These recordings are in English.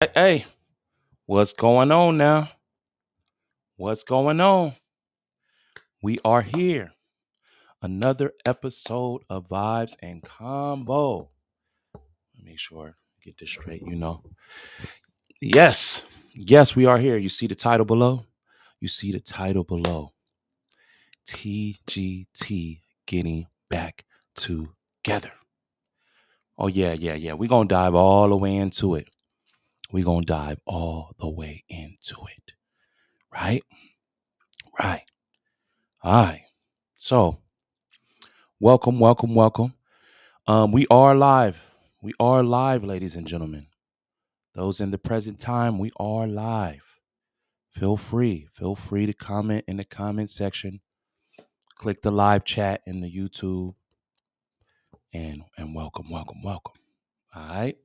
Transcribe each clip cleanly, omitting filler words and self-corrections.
Hey, what's going on now? What's going on? We are here. Another episode of Vibes and Combo. Make sure I get this straight. Yes. Yes, we are here. You see the title below? You see the title below. TGT getting back together. Oh, yeah. We're going to dive all the way into it. We're going to dive all the way into it. Right? Right. All right. So, welcome. We are live. We are live, ladies and gentlemen. Those in the present time, we are live. Feel free. Feel free to comment in the comment section. Click the live chat in the YouTube. And welcome. All right.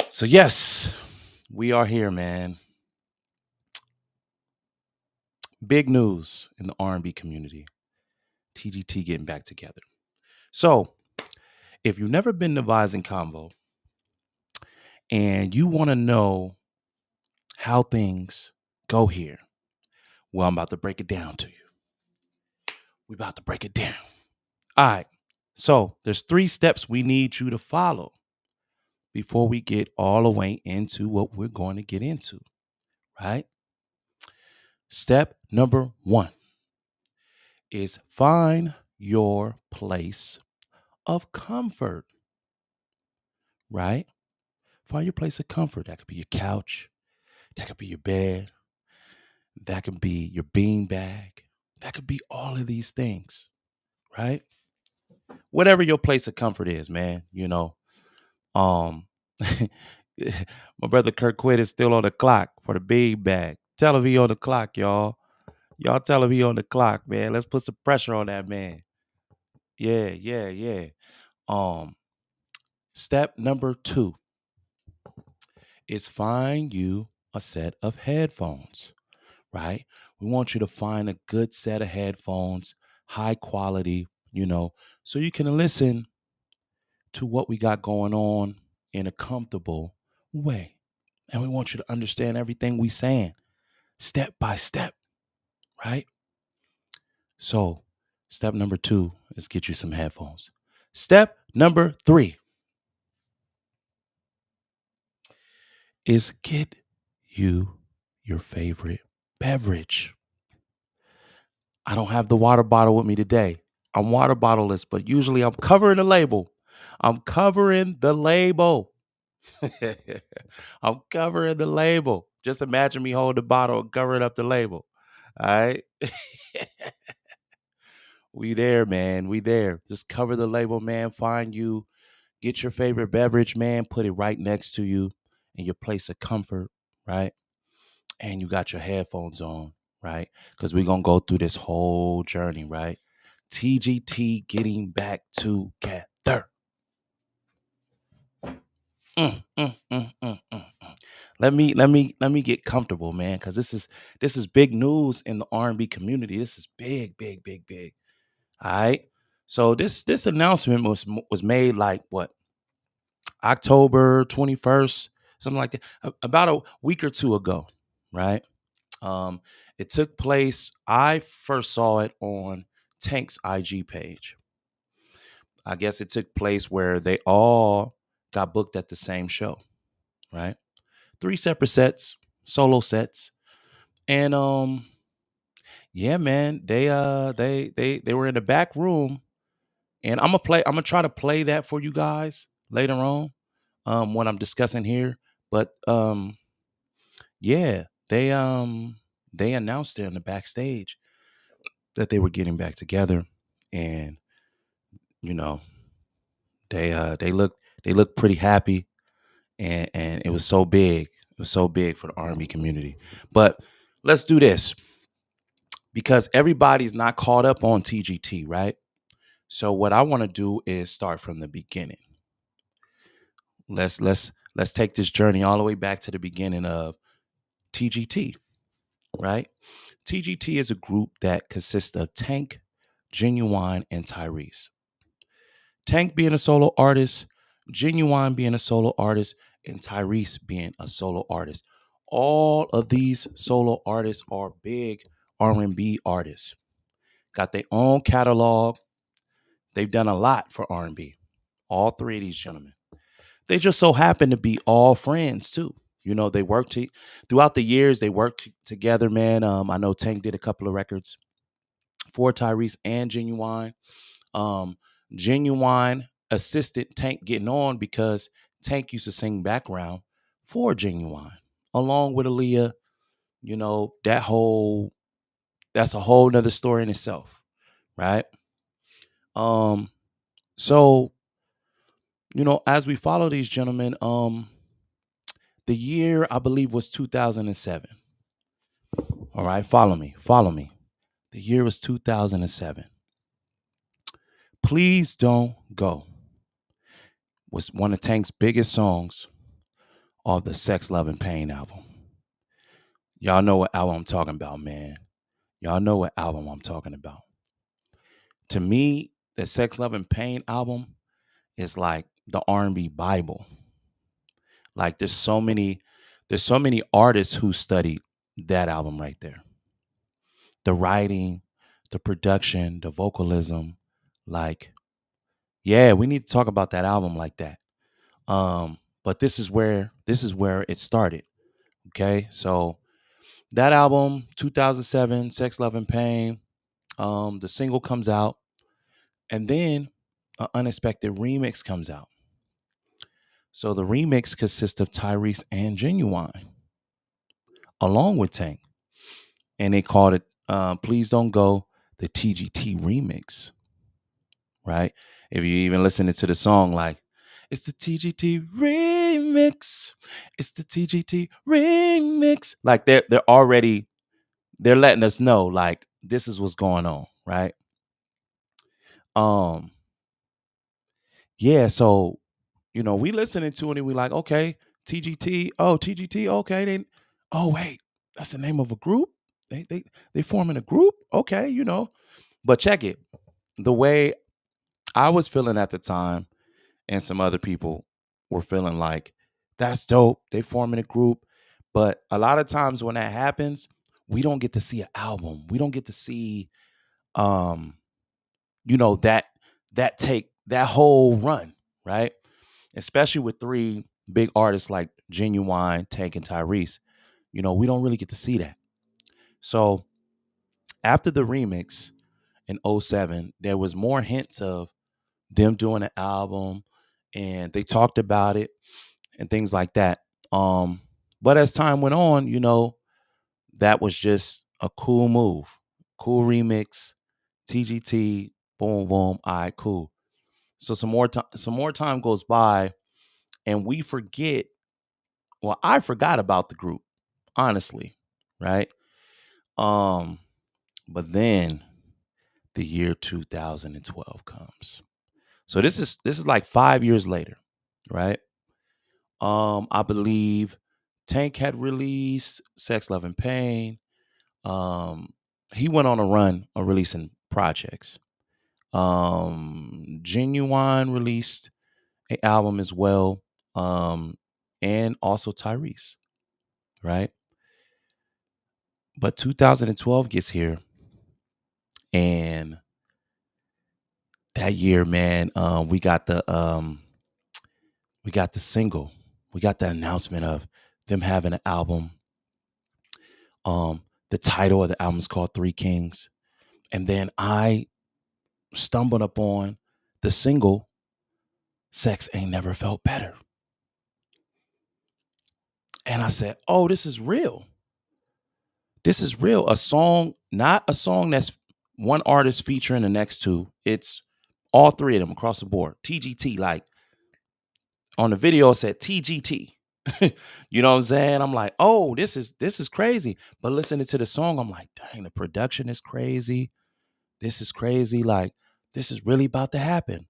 So yes, we are here, man. Big news in the R&B community. TGT getting back together. So if you've never been to Vibes and Convo and you want to know how things go here, well, I'm about to break it down to you. We about to break it down. All right. So there's 3 steps we need you to follow before we get all the way into what we're going to get into. Right? Step number 1 is find your place of comfort. Right? Find your place of comfort. That could be your couch. That could be your bed. That could be your bean bag. That could be all of these things. Right? Whatever your place of comfort is, man. Um, my brother Kirk Quinn is still on the clock for the big bag. Tell him he on the clock, y'all. Y'all tell him he on the clock, man. Let's put some pressure on that man. Yeah. Um, Step number 2 is find you a set of headphones, right? We want you to find a good set of headphones, high quality, so you can listen to what we got going on in a comfortable way. And we want you to understand everything we saying step by step, right? So, step number 2 is get you some headphones. Step number 3 is get you your favorite beverage. I don't have the water bottle with me today. I'm water bottleless, but usually I'm covering the label. I'm covering the label. I'm covering the label. Just imagine me hold the bottle and covering up the label. All right. We there, man. We there. Just cover the label, man. Find you. Get your favorite beverage, man. Put it right next to you in your place of comfort, right? And you got your headphones on, right? Because we're going to go through this whole journey, right? TGT getting back together. Mm. Let me get comfortable, man, because this is big news in the R&B community. This is big. All right. So this announcement was made like what, October 21st, something like that, about a week or two ago, right? Um, it took place. I first saw it on Tank's IG page. I guess it took place where they all got booked at the same show, right? 3 separate sets, solo sets. And yeah, man, they were in the back room, and I'm gonna try to play that for you guys later on, when I'm discussing here. But yeah, they announced it in the backstage that they were getting back together, and you know they looked pretty happy, and it was so big. It was so big for the R&B community. But let's do this because everybody's not caught up on TGT, right? So what I want to do is start from the beginning. Let's take this journey all the way back to the beginning of TGT, right? TGT is a group that consists of Tank, Genuine, and Tyrese. Tank being a solo artist, Genuine being a solo artist, and Tyrese being a solo artist. All of these solo artists are big R&B artists. Got their own catalog. They've done a lot for R&B. All three of these gentlemen. They just so happen to be all friends too. You know, they worked throughout the years. They worked together, man. I know Tank did a couple of records for Tyrese and Genuine. Um, Genuine assisted Tank getting on because Tank used to sing background for Genuine, along with Aaliyah. You know, that's a whole nother story in itself, right? Um, so as we follow these gentlemen, the year I believe was 2007. All right, follow me. The year was 2007. Please Don't Go was one of Tank's biggest songs of the Sex, Love, and Pain album. Y'all know what album I'm talking about, man. Y'all know what album I'm talking about. To me, the Sex, Love, and Pain album is like the R&B Bible. Like there's so many artists who studied that album right there. The writing, the production, the vocalism, like, yeah, we need to talk about that album like that. But this is where it started. Okay. So that album, 2007, Sex, Love, and Pain. The single comes out, and then an unexpected remix comes out. So the remix consists of Tyrese and Genuine, along with Tank, and they called it "Please Don't Go," the TGT remix. Right? If you even listen to the song, like it's the TGT remix, it's the TGT remix. Like they're letting us know like this is what's going on, right? Um, yeah, so we listening to it and we like, okay, TGT, oh, TGT, okay, then oh wait, that's the name of a group? They forming a group? Okay, But check it. The way I was feeling at the time and some other people were feeling like that's dope. They forming a group. But a lot of times when that happens, we don't get to see an album. We don't get to see um that take that whole run, right? Especially with three big artists like Genuine, Tank, and Tyrese. We don't really get to see that. So after the remix in '07, there was more hints of them doing an album, and they talked about it and things like that. But as time went on, that was just a cool move, cool remix, TGT, boom, boom, all right, cool. So some more time goes by, and we forget. Well, I forgot about the group, honestly, right? Um, but then the year 2012 comes. So this is like 5 years later, right? I believe Tank had released Sex, Love, and Pain. Um, he went on a run of releasing projects. Genuine released an album as well. And also Tyrese, right? But 2012 gets here, and that year, man, we got the single, we got the announcement of them having an album. The title of the album is called Three Kings, and then I stumbled upon the single "Sex Ain't Never Felt Better," and I said, "Oh, this is real. This is real. A song, not a song that's one artist featuring the next two. It's all three of them across the board. TGT, like on the video, it said TGT." You know what I'm saying? I'm like, oh, this is crazy. But listening to the song, I'm like, dang, the production is crazy. This is crazy. Like, this is really about to happen.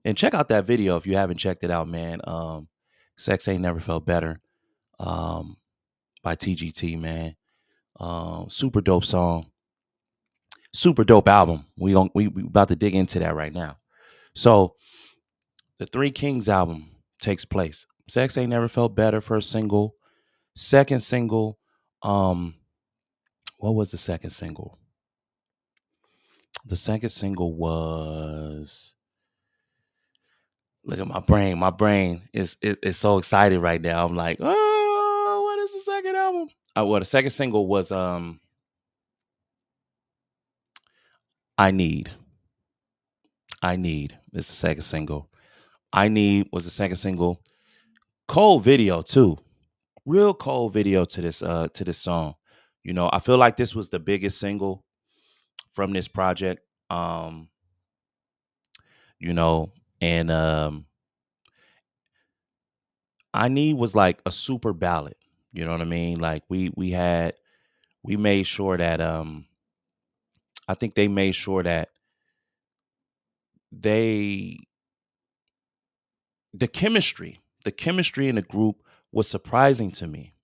And check out that video if you haven't checked it out, man. Sex Ain't Never Felt Better. Um, by TGT, man. Super dope song. Super dope album. We about to dig into that right now. So the Three Kings album, takes place. Sex Ain't Never Felt Better, first single. Second single, um, what was the second single? The second single was, look at my brain. My brain is so excited right now. I'm like, oh, what is the second album? Well, the second single was I Need. I Need is the second single. I Need was the second single. Cold video too. Real cold video to this song. You know, I feel like this was the biggest single from this project. You know, and I Need was like a super ballad. You know what I mean? Like we made sure that I think they made sure that they the chemistry in the group was surprising to me,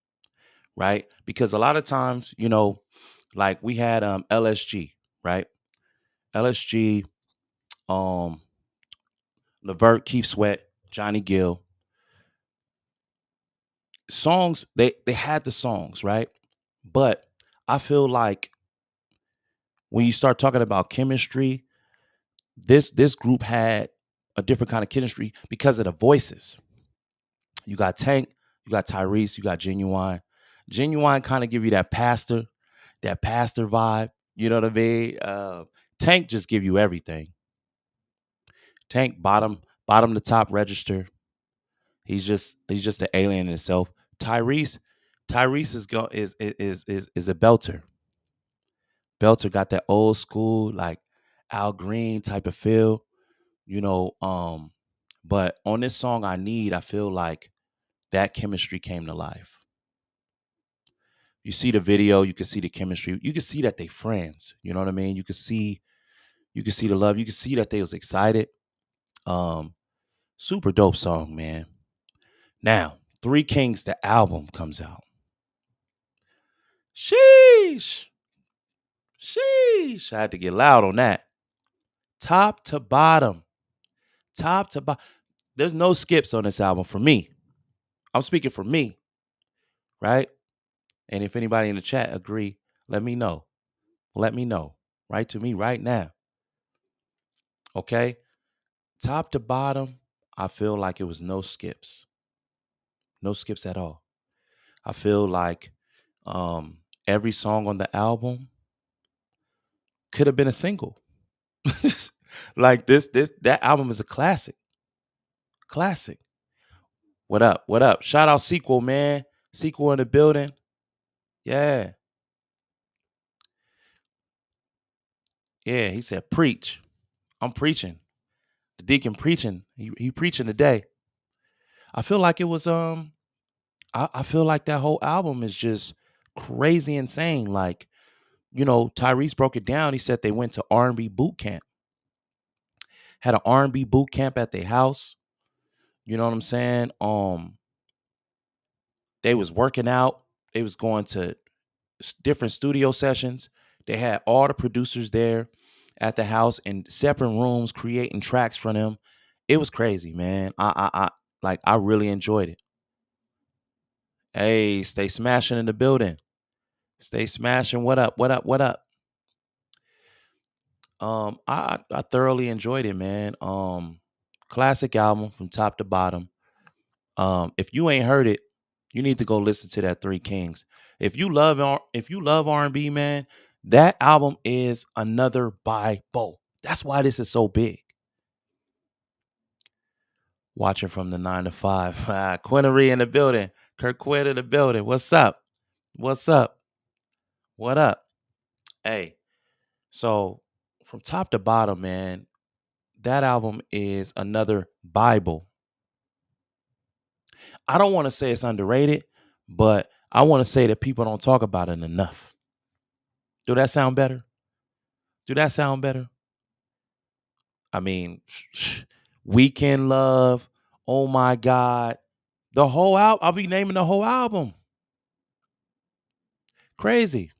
right? Because a lot of times, you know, like we had LSG, right? LSG, um, Levert, Keith Sweat, Johnny Gill. Songs, they had the songs, right? But I feel like when you start talking about chemistry, this group had a different kind of chemistry because of the voices. You got Tank, you got Tyrese, you got Genuine. Genuine kind of give you that pastor vibe. You know what I mean? Tank just give you everything. Tank bottom to top register. He's just an alien in himself. Tyrese Tyrese is a belter. Belter got that old school like Al Green type of feel, you know. But on this song, I feel like that chemistry came to life. You see the video, you can see the chemistry, you can see that they friends. You know what I mean? You can see the love, you can see that they was excited. Um, Super dope song, man. Now, Three Kings, the album comes out. Sheesh, sheesh. I had to get loud on that. Top to bottom, top to bottom. There's no skips on this album for me. I'm speaking for me, right? And if anybody in the chat agree, let me know. Let me know. Write to me right now. Okay? Top to bottom, I feel like it was no skips. No skips at all. I feel like every song on the album could have been a single. Like that album is a classic. Classic. What up? What up? Shout out Sequel, man. Sequel in the building. Yeah. Yeah. He said, preach. I'm preaching. The deacon preaching. He preaching today. I feel like it was I feel like that whole album is just crazy insane. Like, you know, Tyrese broke it down. He said they went to R&B boot camp. Had an R&B boot camp at their house. You know what I'm saying? They was working out. They was going to different studio sessions. They had all the producers there at the house in separate rooms creating tracks for them. It was crazy, man. I like I really enjoyed it. Hey, stay smashing in the building. Stay smashing. What up? What up? What up? I thoroughly enjoyed it, man. Classic album from top to bottom. If you ain't heard it, you need to go listen to that Three Kings. If you love R&B, man, that album is another Bible. That's why this is so big. Watching from the 9 to 5. Quinnery in the building. Kirk Quinn in the building. What's up? What's up? What up? Hey, so from top to bottom, man, that album is another Bible. I don't want to say it's underrated, but I want to say that people don't talk about it enough. Do that sound better? Do that sound better? I mean, Weekend Love, oh my God. The whole album, I'll be naming the whole album. Crazy.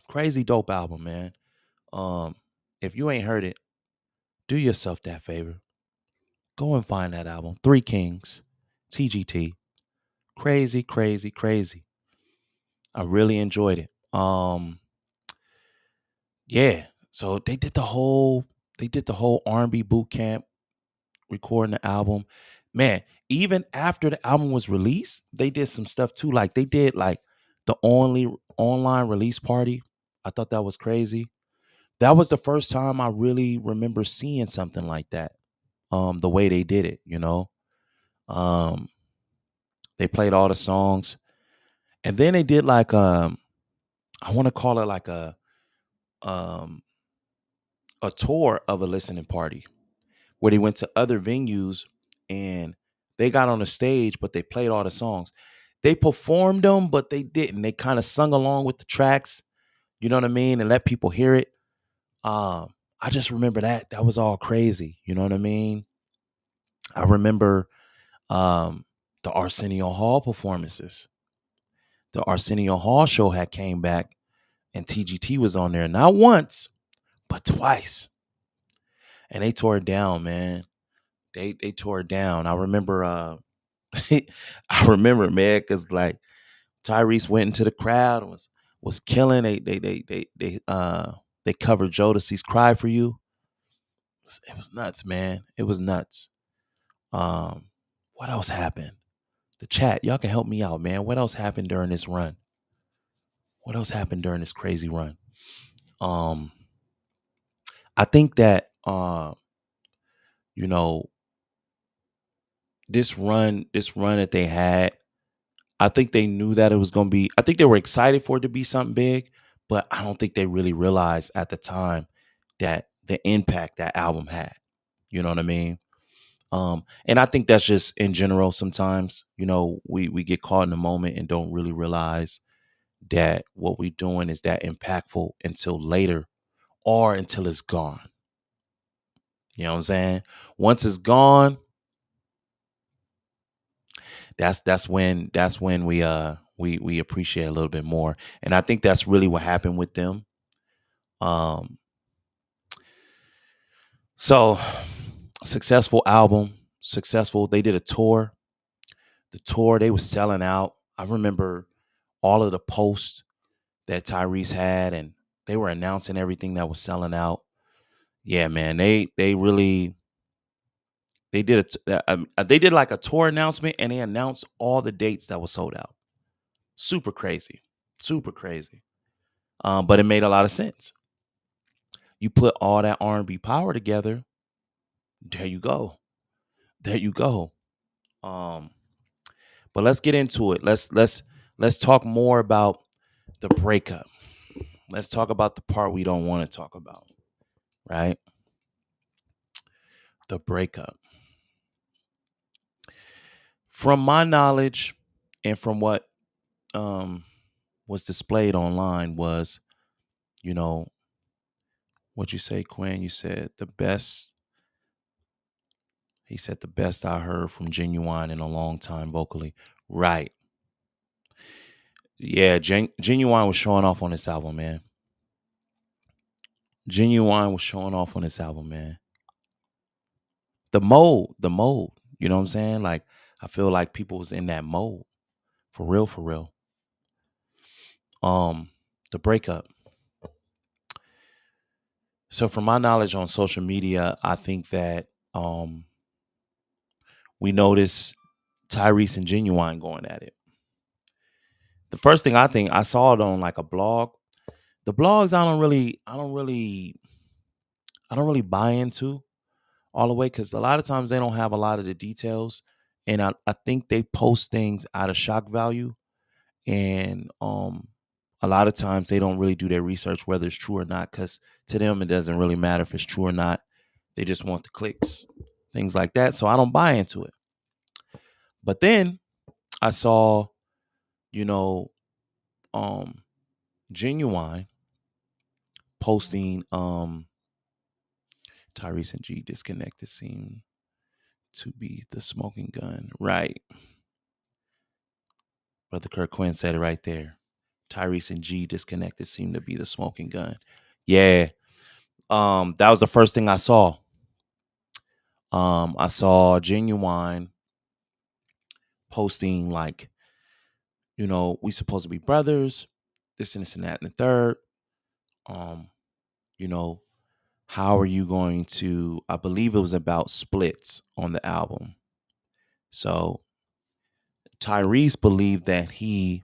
Crazy dope album, man. Um, if you ain't heard it, do yourself that favor. Go and find that album. Three Kings, TGT. Crazy, crazy, crazy. I really enjoyed it. Yeah. So they did the whole R&B boot camp recording the album. Man, even after the album was released, they did some stuff too. Like they did like the only online release party. I thought that was crazy. That was the first time I really remember seeing something like that. The way they did it. Um, they played all the songs, and then they did like I want to call it like um a tour of a listening party where they went to other venues and they got on the stage, but they played all the songs. They performed them, but they didn't. They kind of sung along with the tracks, you know what I mean, and let people hear it. I just remember that. That was all crazy. You know what I mean? I remember um the Arsenio Hall performances. The Arsenio Hall show had came back and TGT was on there not once, but twice. And they tore it down, man. They tore it down. I remember I remember, man, because like Tyrese went into the crowd and was killing. They covered Jodeci's "Cry for You." It was nuts, man. It was nuts. Um, what else happened? The chat, y'all can help me out, man. What else happened during this run? What else happened during this crazy run? Um, I think that you know, this run that they had, I think they knew that it was going to be, I think they were excited for it to be something big, but I don't think they really realized at the time that the impact that album had. You know what I mean? And I think that's just in general sometimes, we get caught in the moment and don't really realize that what we're doing is that impactful until later or until it's gone. You know what I'm saying? Once it's gone, that's when we appreciate a little bit more. And I think that's really what happened with them. Um so successful album, successful. They did a tour. The tour, they was selling out. I remember all of the posts that Tyrese had, and they were announcing everything that was selling out. Yeah, man, they really they did like a tour announcement, and they announced all the dates that was sold out. Super crazy, super crazy. But it made a lot of sense. You put all that R&B power together. There you go. There you go. Um, but let's get into it. Let's talk more about the breakup. Let's talk about the part we don't want to talk about, right? The breakup. From my knowledge and from what um was displayed online was, you know, what you say, Quinn? You said the best. He said the best I heard from Genuine in a long time vocally. Right. Yeah, Genuine was showing off on this album, man. Genuine was showing off on this album, man. The mode. You know what I'm saying? Like I feel like people was in that mode. For real, for real. Um, the breakup. So from my knowledge on social media, I think that we noticed Tyrese and Genuine going at it. The first thing I saw it on like a blog. The blogs I don't really buy into all the way because a lot of times they don't have a lot of the details. And I think they post things out of shock value. And a lot of times they don't really do their research whether it's true or not, because to them it doesn't really matter if it's true or not. They just want the clicks, things like that. So I don't buy into it. But then I saw, you know, um Genuine posting Tyrese and G disconnected seem to be the smoking gun. Right. Brother Kirk Quinn said it right there. Tyrese and G disconnected seem to be the smoking gun. Yeah. That was the first thing I saw. I saw Genuine posting like, we supposed to be brothers, this and that and the third. Um, you know, how are you going to? I believe it was about splits on the album. So Tyrese believed that he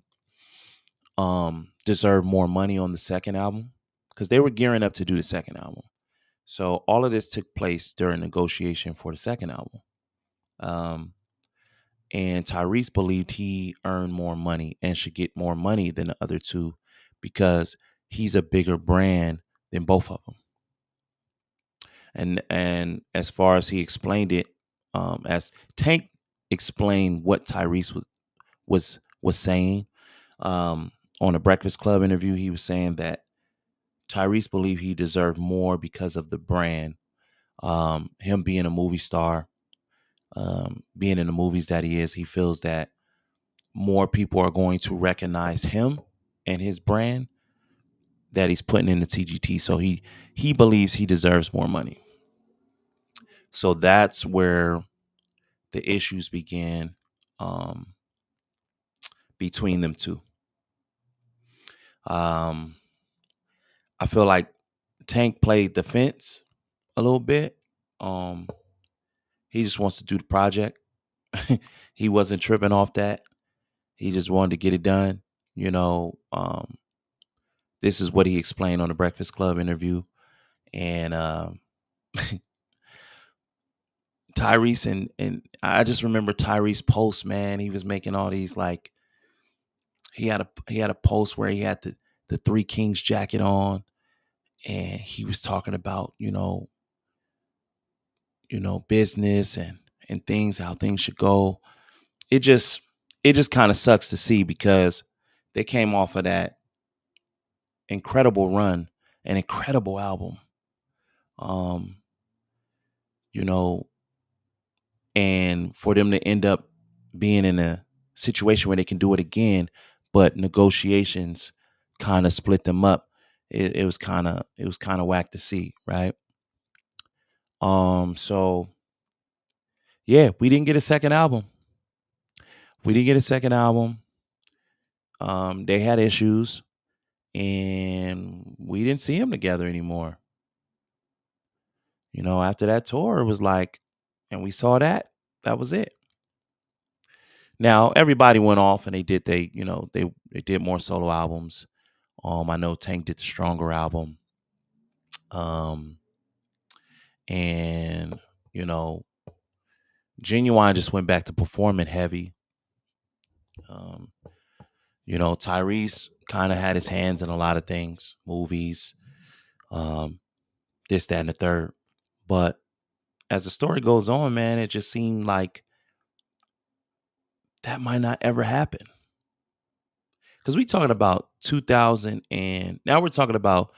deserved more money on the second album because they were gearing up to do the second album. So all of this took place during negotiation for the second album. Um, and Tyrese believed he earned more money and should get more money than the other two because he's a bigger brand than both of them. And as far as he explained it, as Tank explained what Tyrese was saying on a Breakfast Club interview, he was saying that Tyrese believed he deserved more because of the brand, him being a movie star, being in the movies that he is. He feels that more people are going to recognize him and his brand that he's putting in the TGT. So he believes he deserves more money. So that's where the issues began um, between them two. Um, I feel like Tank played defense a little bit. Um, he just wants to do the project. He wasn't tripping off that. He just wanted to get it done. This is what he explained on the Breakfast Club interview. And Tyrese and I just remember Tyrese post, man. He was making all these like he had a post where he had the Three Kings jacket on, and he was talking about business and things, how things should go. It just kind of sucks to see because they came off of that incredible run, an incredible album. Um, you know, and for them to end up being in a situation where they can do it again, but negotiations kind of split them up. It was kind of whack to see, right? So yeah, we didn't get a second album. We didn't get a second album. They had issues, and we didn't see them together anymore. After that tour, it was like, and we saw that. That was it. Now everybody went off and they did more solo albums. I know Tank did the Stronger album. Um, and you know, Genuine just went back to performing heavy. Um, Tyrese kind of had his hands in a lot of things, movies, um, this, that, and the third. But as the story goes on, man, it just seemed like that might not ever happen. Because we talking about 2000 and now we're talking about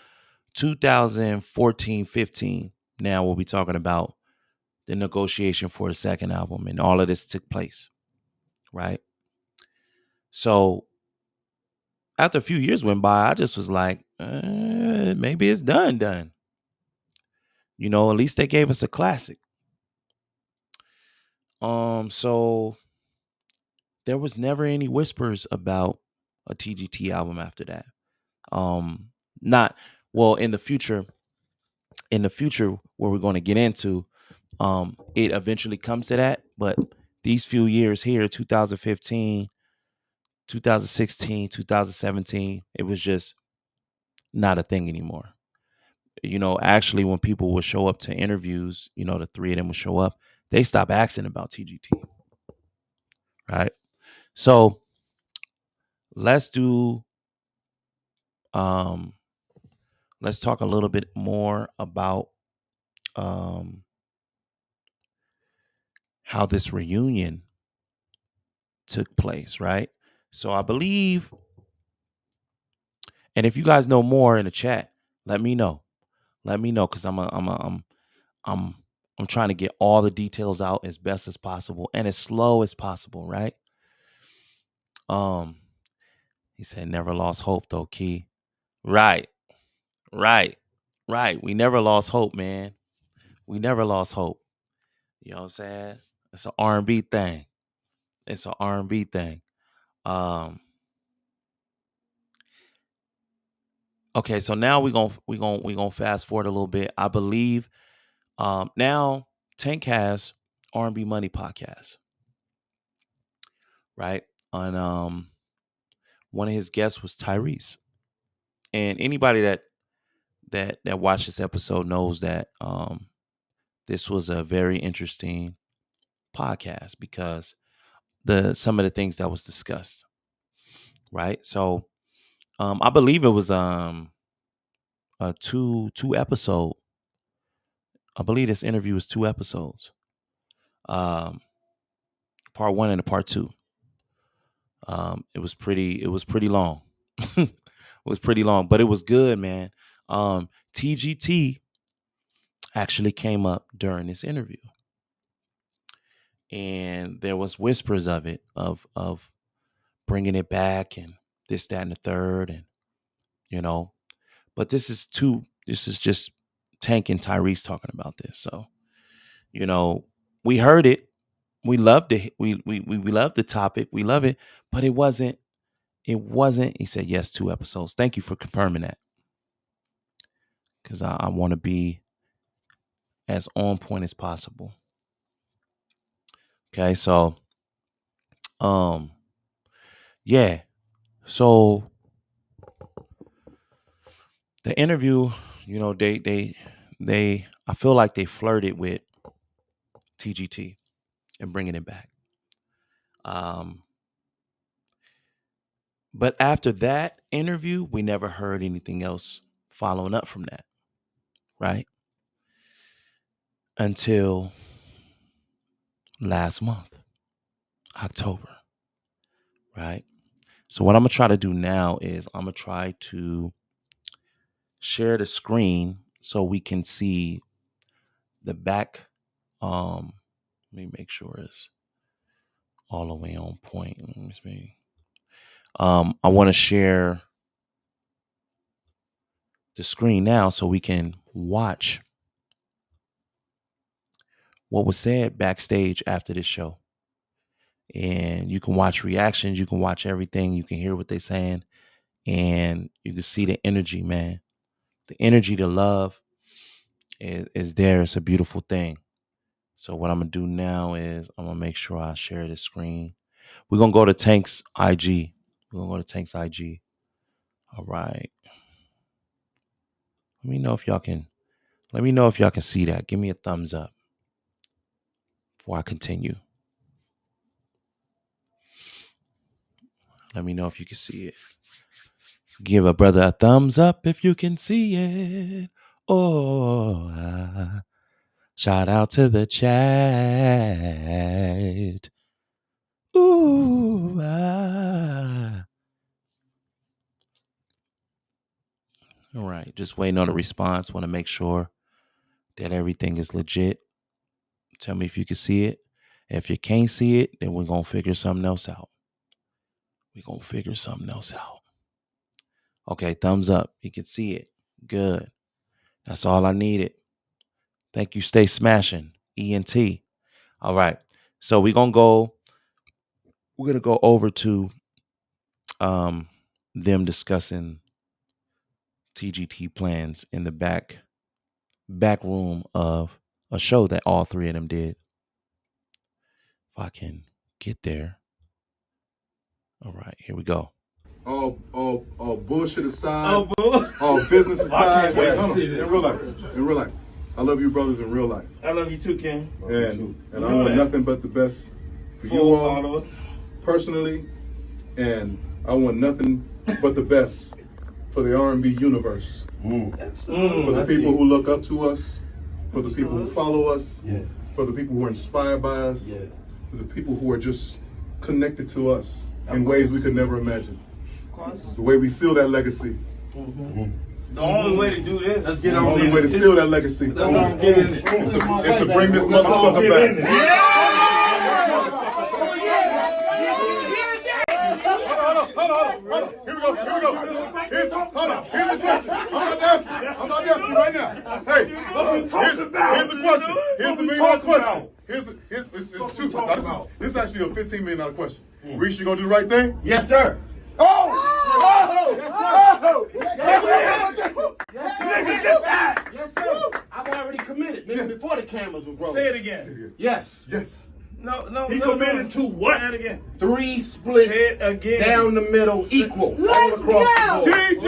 2014, 15. Now we'll be talking about the negotiation for the second album and all of this took place, right? So after a few years went by, I just was like, maybe it's done. At least they gave us a classic. So there was never any whispers about a TGT album after that. Not well in the future where we're going to get into, it eventually comes to that, but these few years here, 2015, 2016, 2017, it was just not a thing anymore. Actually, when people would show up to interviews, the three of them would show up, they stopped asking about TGT, right? So let's do, um, let's talk a little bit more about um, how this reunion took place, right? So I believe, and if you guys know more in the chat, let me know. Let me know because I'm I'm trying to get all the details out as best as possible and as slow as possible, right? Um, he said never lost hope though, Key. Right, right, right. We never lost hope, man. We never lost hope. You know what I'm saying? It's an R&B thing. It's an R&B thing. Okay, so now we gonna fast forward a little bit. I believe now Tank has R&B Money podcast, right? On one of his guests was Tyrese. And anybody that watched this episode knows that this was a very interesting podcast because some of the things that was discussed, right? So I believe it was a two episode. I believe this interview was 2 episodes. Part 1 and a part 2. It was pretty long. It was pretty long, but it was good, man. TGT actually came up during this interview. And there was whispers of it, of bringing it back and this, that, and the third. And, you know, but this is just Tank and Tyrese talking about this. So, you know, we heard it. We loved it. We loved the topic. We love it. But it wasn't. He said, yes, 2 episodes. Thank you for confirming that. Because I want to be as on point as possible. Okay, so yeah. So the interview, you know, they I feel like they flirted with TGT and bringing it back. But after that interview, we never heard anything else following up from that, right? Until last month, October, right? So what I'm going to try to do now is I'm going to try to share the screen so we can see the back. Let me make sure it's all the way on point. Let me see. I want to share the screen now so we can watch what was said backstage after this show. And you can watch reactions. You can watch everything. You can hear what they're saying. And you can see the energy, man. The energy, the love is there. It's a beautiful thing. So what I'm going to do now is I'm going to make sure I share the screen. We're going to go to Tank's IG. We're going to go to Tank's IG. All right. Let me know if y'all can see that. Give me a thumbs up before I continue. Let me know if you can see it. Give a brother a thumbs up if you can see it. Oh, shout out to the chat. Ooh, All right, just waiting on a response. Want to make sure that everything is legit. Tell me if you can see it. If you can't see it, then we're going to figure something else out. Okay, thumbs up. You can see it. Good. That's all I needed. Thank you. Stay smashing. ENT. All right. So we're going to go over to them discussing TGT plans in the back room of a show that all 3 of them did. If I can get there. All right, here we go. All bullshit aside, all business aside. In real life. I love you brothers in real life. I love you too, Ken. And I want nothing but the best for you all personally, and I want nothing but the best for the R&B universe. Absolutely. For the people who look up to us, for the people who follow us, for the people who are inspired by us, for the people who are just connected to us in ways we could never imagine. The way we seal that legacy. The only way to do this, let's get the only way to seal that legacy is to bring this motherfucker back. Hold on. Here we go. Here's the question. I'm not asking right now. Hey, here's the question. Here's the million-dollar question. it's two. This is actually a $15 million question. Reese, you gonna do the right thing? Yes, sir. Nigga, get back! Yes, sir. I've already committed, nigga, before the cameras was rolling. Say it again. Yes. Yes. No. He committed to what? Say it again. 3 splits Say it again. down the middle, equal, all across the board.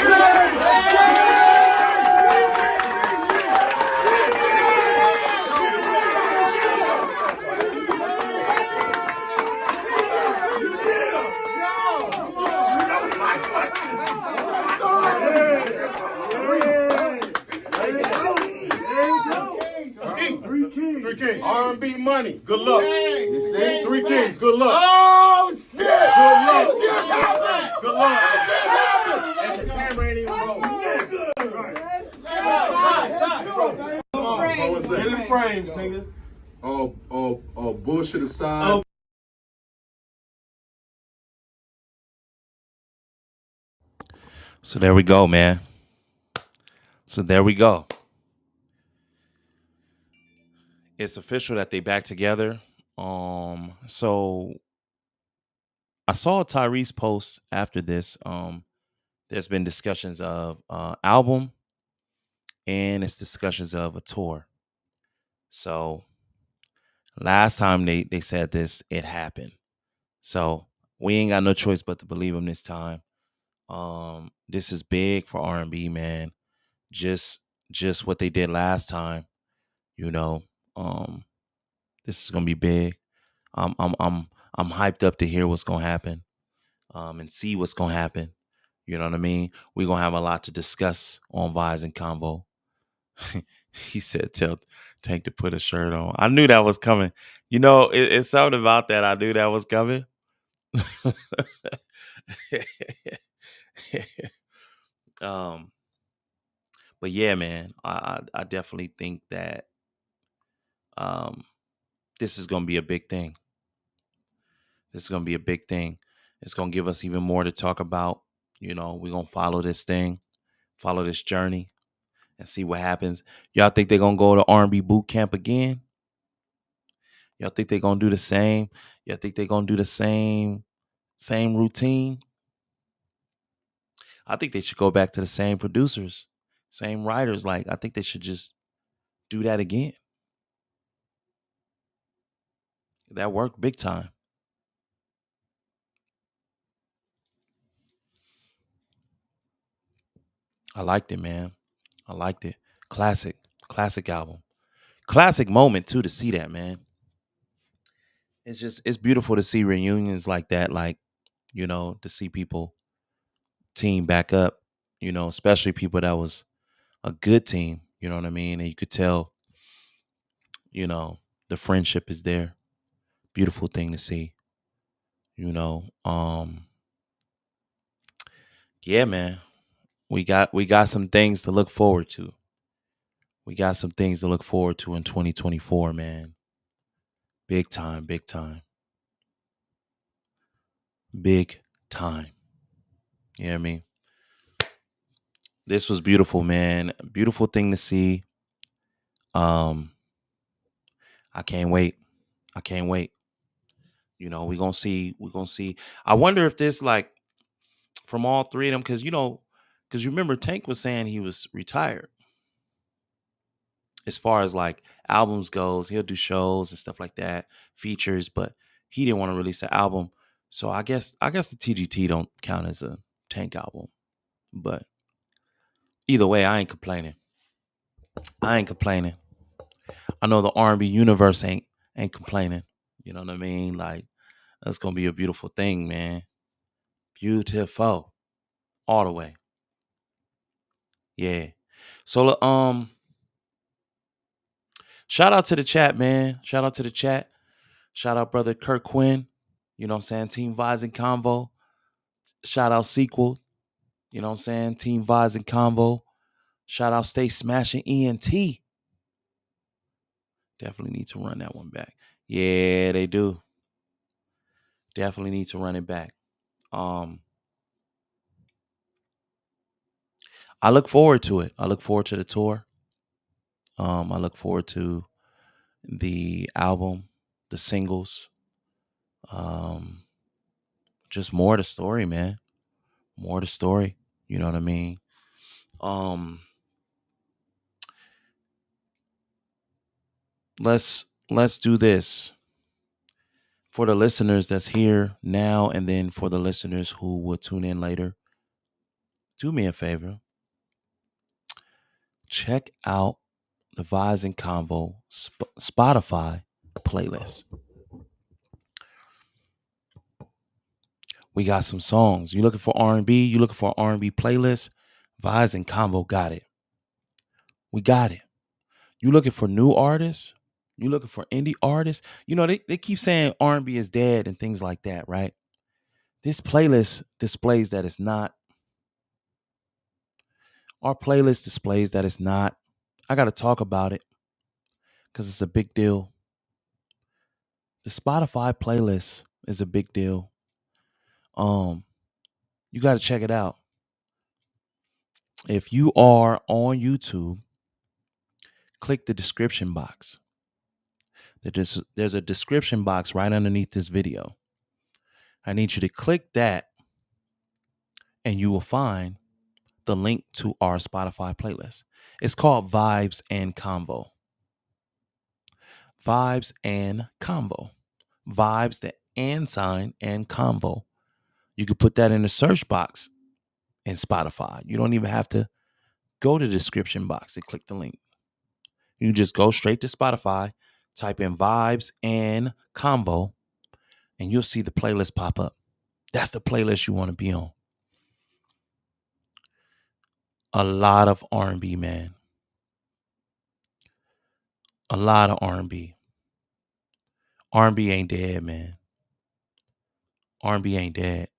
Three kings. R&B money. Good luck. You see? 3 kings. Good luck. Oh, shit! Good luck. Good luck. And the camera ain't even rolling. Get in the frames, nigga. All bullshit aside. So there we go, man. So there we go. It's official that they back together. So I saw a Tyrese post after this. There's been discussions of album and it's discussions of a tour. So last time they said this, it happened. So we ain't got no choice but to believe them this time. This is big for R&B, man. Just what they did last time, you know. This is gonna be big. I'm hyped up to hear what's gonna happen, and see what's gonna happen. You know what I mean? We're gonna have a lot to discuss on Vibes and Convo. He said, "Tell Tank to put a shirt on." I knew that was coming. You know, it's something about that. I knew that was coming. um, but yeah, man, I definitely think that um this is gonna be a big thing. This is gonna be a big thing. It's gonna give us even more to talk about. You know, we're gonna follow this thing, follow this journey, and see what happens. Y'all think they're gonna go to R&B boot camp again? Y'all think they're gonna do the same? Y'all think they're gonna do the same routine? I think they should go back to the same producers, same writers. Like, I think they should just do that again. That worked big time. I liked it, man. I liked it. Classic album. Classic moment too to see that, man. It's beautiful to see reunions like that, like, you know, to see people team back up, you know, especially people that was a good team, you know what I mean? And you could tell, you know, the friendship is there. Beautiful thing to see, you know. Yeah, man. We got some things to look forward to. We got some things to look forward to in 2024, man. Big time, big time. Big time. You know what I mean? This was beautiful, man. Beautiful thing to see. Um, I can't wait. I can't wait. You know, we're gonna see. We're gonna see. I wonder if this, like, from all three of them, because because you remember Tank was saying he was retired. As far as like albums goes, he'll do shows and stuff like that, features, but he didn't want to release an album. So I guess the TGT don't count as a Tank album. But either way, I ain't complaining. I ain't complaining. I know the R&B universe ain't complaining. You know what I mean? Like, that's gonna be a beautiful thing, man. Beautiful, all the way. Yeah. So shout out to the chat, man. Shout out to the chat. Shout out brother Kirk Quinn. You know what I'm saying? Team Vibes and Convo. Shout out Sequel. You know what I'm saying? Team Vibes and Convo. Shout out Stay Smashing ENT. Definitely need to run that one back. Yeah, they do. Definitely need to run it back. I look forward to it. I look forward to the tour. I look forward to the album. the singles. Um, just more of the story, man. More of the story. You know what I mean? Um, let's do this for the listeners that's here now, and then for the listeners who will tune in later. Do me a favor. Check out the Vibes and Convo Spotify playlist. We got some songs. You looking for R&B? You looking for an R&B playlist? Vibes and Convo got it. We got it. You looking for new artists? You looking for indie artists? You know, they keep saying R&B is dead and things like that, right? This playlist displays that it's not. Our playlist displays that it's not. I got to talk about it because it's a big deal. The Spotify playlist is a big deal. Um, you got to check it out. If you are on YouTube, click the description box. There's a description box right underneath this video. I need you to click that, and you will find the link to our Spotify playlist. It's called Vibes and Convo. Vibes and Convo. Vibes, the and sign, and Convo. You could put that in the search box in Spotify. You don't even have to go to the description box and click the link. You just go straight to Spotify, type in Vibes and Combo, and you'll see the playlist pop up. That's the playlist you want to be on. A lot of R&B, man. A lot of R&B. R&B ain't dead, man. R&B ain't dead.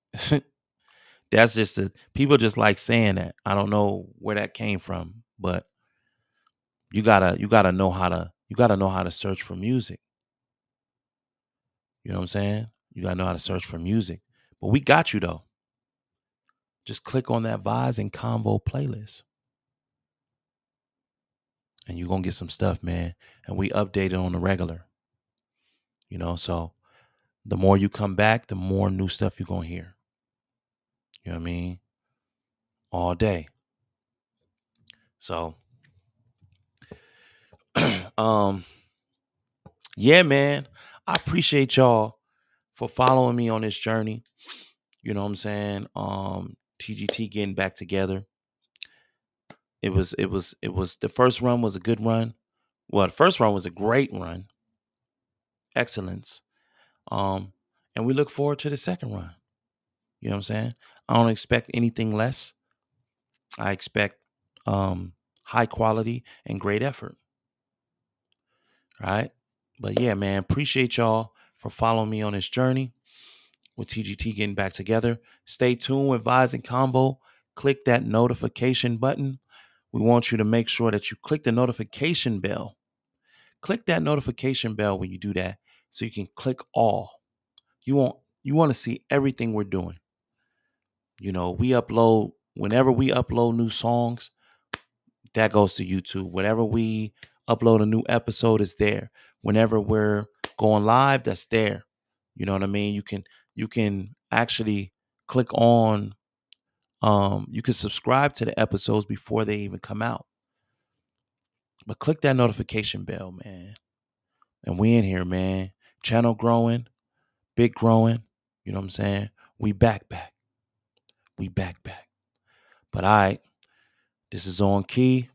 That's just people just like saying that. I don't know where that came from, but you gotta know how to search for music. You know what I'm saying? You gotta know how to search for music. But we got you though. Just click on that Vibes and Convo playlist. And you're gonna get some stuff, man. And we update it on the regular. You know, so the more you come back, the more new stuff you're gonna hear. You know what I mean? All day. So um yeah, man. I appreciate y'all for following me on this journey. You know what I'm saying? TGT getting back together. It was the first run was a good run. Well, the first run was a great run. Excellence. Um, and we look forward to the second run. You know what I'm saying? I don't expect anything less. I expect high quality and great effort. Right? But yeah, man, appreciate y'all for following me on this journey with TGT getting back together. Stay tuned with Vibes and Combo. Click that notification button. We want you to make sure that you click the notification bell. Click that notification bell when you do that so you can click all. You want to see everything we're doing. You know, whenever we upload new songs, that goes to YouTube. Whenever we upload a new episode, it's there. Whenever we're going live, that's there. You know what I mean? You can actually click on you can subscribe to the episodes before they even come out. But click that notification bell, man. And we in here, man. Channel growing, big growing. You know what I'm saying? We back. We back. But all right, this is On Key,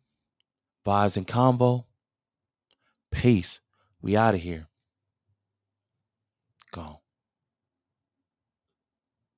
Vibes and Combo. Peace. We out of here. Gone.